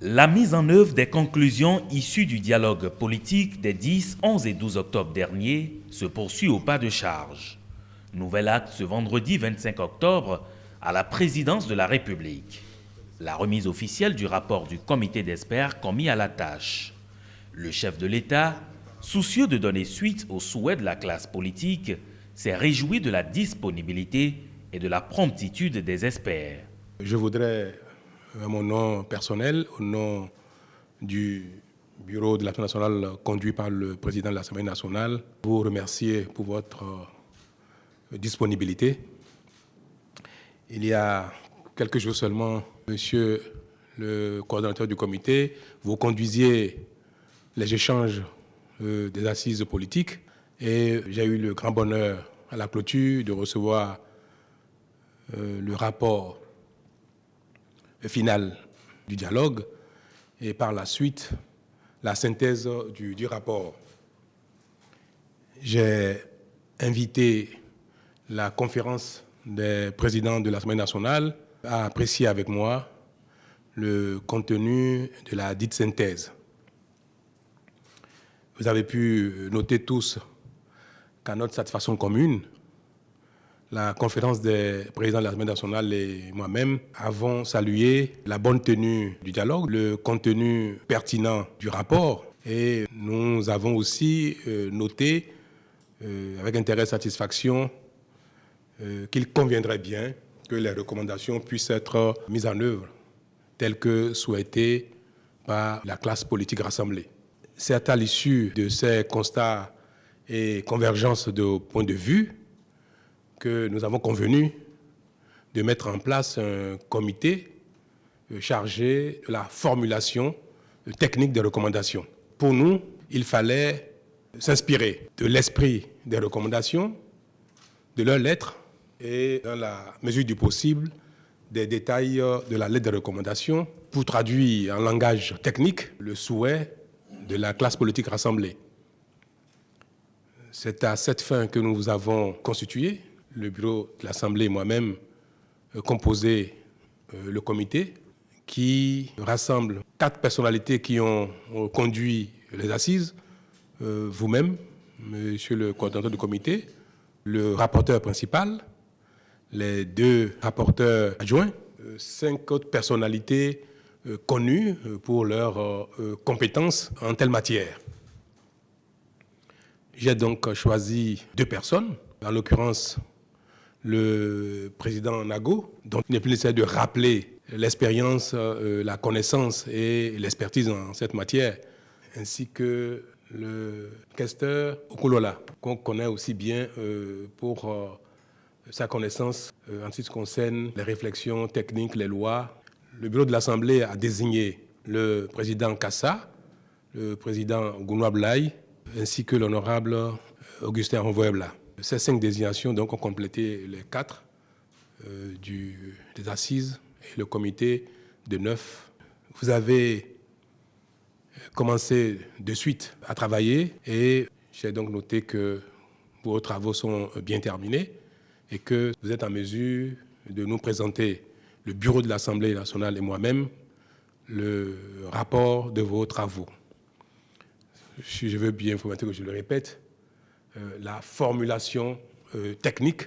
La mise en œuvre des conclusions issues du dialogue politique des 10, 11 et 12 octobre dernier se poursuit au pas de charge. Nouvel acte ce vendredi 25 octobre à la présidence de la République. La remise officielle du rapport du comité d'experts commis à la tâche. Le chef de l'État, soucieux de donner suite aux souhaits de la classe politique, s'est réjoui de la disponibilité et de la promptitude des experts. Je voudrais, à mon nom personnel, au nom du bureau de l'Assemblée nationale conduit par le président de l'Assemblée nationale, vous remercier pour votre disponibilité. Il y a quelques jours seulement, monsieur le coordonnateur du comité, vous conduisiez les échanges des assises politiques et j'ai eu le grand bonheur à la clôture de recevoir le rapport final du dialogue et par la suite la synthèse du rapport. J'ai invité la conférence des présidents de l'Assemblée nationale à apprécier avec moi le contenu de la dite synthèse. Vous avez pu noter tous qu'à notre satisfaction commune, la conférence des présidents de l'Assemblée nationale et moi-même avons salué la bonne tenue du dialogue, le contenu pertinent du rapport et nous avons aussi noté avec intérêt et satisfaction qu'il conviendrait bien que les recommandations puissent être mises en œuvre telles que souhaitées par la classe politique rassemblée. C'est à l'issue de ces constats et convergences de points de vue que nous avons convenu de mettre en place un comité chargé de la formulation technique des recommandations. Pour nous, il fallait s'inspirer de l'esprit des recommandations, de leurs lettres et, dans la mesure du possible, des détails de la lettre de recommandation pour traduire en langage technique le souhait de la classe politique rassemblée. C'est à cette fin que nous avons constitué le bureau de l'Assemblée et moi-même composé le comité qui rassemble 4 personnalités qui ont conduit les assises, vous-même, monsieur le coordonnateur du comité, le rapporteur principal, les 2 rapporteurs adjoints, 5 autres personnalités connues pour leurs compétences en telle matière. J'ai donc choisi 2 personnes, en l'occurrence le président Nago, dont il n'est plus nécessaire de rappeler l'expérience, la connaissance et l'expertise en cette matière, ainsi que le questeur Okolola, qu'on connaît aussi bien pour sa connaissance en ce qui concerne les réflexions techniques, les lois. Le bureau de l'Assemblée a désigné le président Kassa, le président Gounoua Blay, ainsi que l'honorable Augustin Renvoyebla. Ces 5 désignations donc, ont complété les 4 des assises et le comité de 9. Vous avez commencé de suite à travailler et j'ai donc noté que vos travaux sont bien terminés et que vous êtes en mesure de nous présenter, le bureau de l'Assemblée nationale et moi-même, le rapport de vos travaux. Je veux bien vous que je le répète, la formulation technique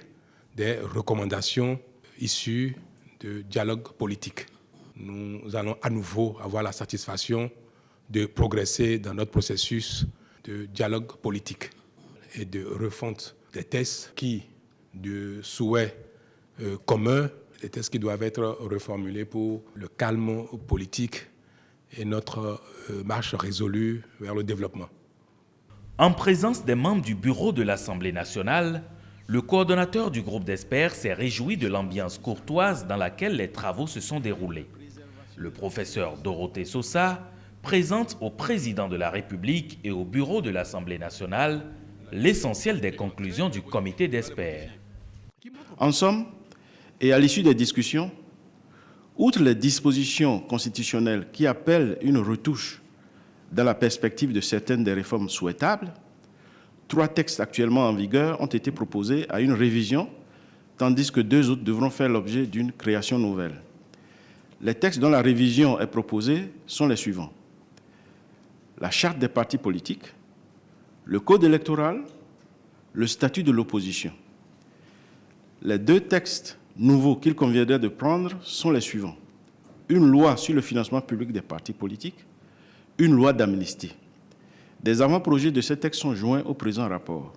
des recommandations issues de dialogue politique. Nous allons à nouveau avoir la satisfaction de progresser dans notre processus de dialogue politique et de refonte des textes qui, de souhaits communs, des textes qui doivent être reformulés pour le calme politique et notre marche résolue vers le développement. En présence des membres du bureau de l'Assemblée nationale, le coordonnateur du groupe d'experts s'est réjoui de l'ambiance courtoise dans laquelle les travaux se sont déroulés. Le professeur Dorothée Sosa présente au président de la République et au bureau de l'Assemblée nationale l'essentiel des conclusions du comité d'experts. En somme, et à l'issue des discussions, outre les dispositions constitutionnelles qui appellent une retouche dans la perspective de certaines des réformes souhaitables, 3 textes actuellement en vigueur ont été proposés à une révision, tandis que 2 autres devront faire l'objet d'une création nouvelle. Les textes dont la révision est proposée sont les suivants. La charte des partis politiques, le code électoral, le statut de l'opposition. Les deux textes nouveaux qu'il conviendrait de prendre sont les suivants. Une loi sur le financement public des partis politiques, une loi d'amnistie. Des avant-projets de ces textes sont joints au présent rapport.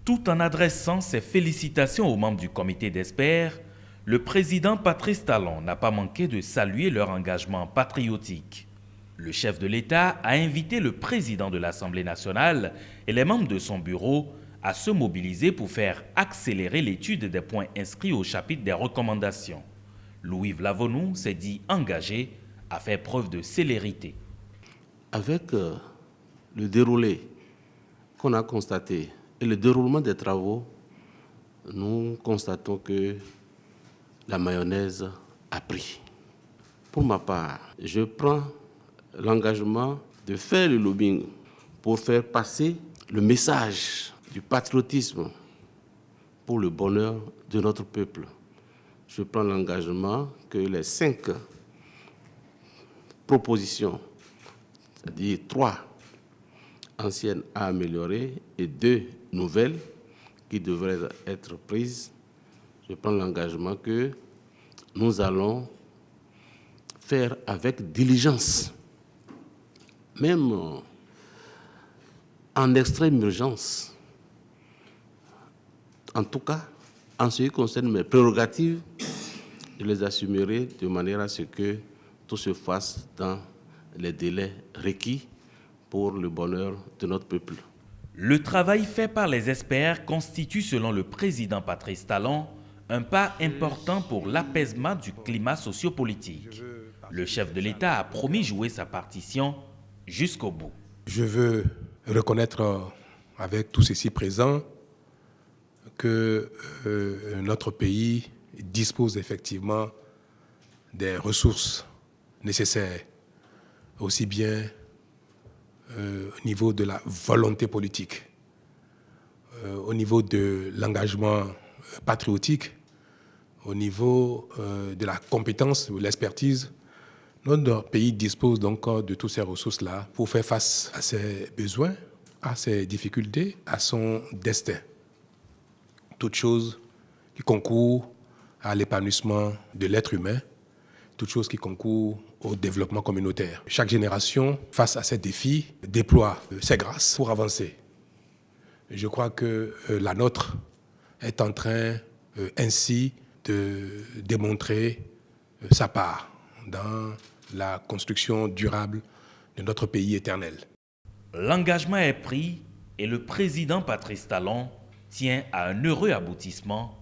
Tout en adressant ses félicitations aux membres du comité d'experts, le président Patrice Talon n'a pas manqué de saluer leur engagement patriotique. Le chef de l'État a invité le président de l'Assemblée nationale et les membres de son bureau à se mobiliser pour faire accélérer l'étude des points inscrits au chapitre des recommandations. Louis Vlavonou s'est dit engagé à faire preuve de célérité. Avec le déroulé qu'on a constaté et le déroulement des travaux, nous constatons que la mayonnaise a pris. Pour ma part, je prends l'engagement de faire le lobbying pour faire passer le message du patriotisme pour le bonheur de notre peuple. Je prends l'engagement que les 5 propositions, c'est-à-dire 3 anciennes à améliorer et 2 nouvelles qui devraient être prises, je prends l'engagement que nous allons faire avec diligence, même en extrême urgence. En tout cas, en ce qui concerne mes prérogatives, je les assumerai de manière à ce que tout se fasse dans les délais requis pour le bonheur de notre peuple. Le travail fait par les experts constitue, selon le président Patrice Talon, un pas important pour l'apaisement du climat sociopolitique. Le chef de l'État a promis jouer sa partition jusqu'au bout. Je veux reconnaître avec tous ici présents que notre pays dispose effectivement des ressources nécessaires, aussi bien au niveau de la volonté politique, au niveau de l'engagement patriotique, au niveau de la compétence ou l'expertise. Notre pays dispose donc de toutes ces ressources-là pour faire face à ses besoins, à ses difficultés, à son destin. Toute chose qui concourt à l'épanouissement de l'être humain, toute chose qui concourt au développement communautaire. Chaque génération, face à ces défis, déploie ses grâces pour avancer. Je crois que la nôtre est en train ainsi de démontrer sa part dans la construction durable de notre pays éternel. L'engagement est pris et le président Patrice Talon tient à un heureux aboutissement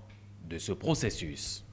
de ce processus.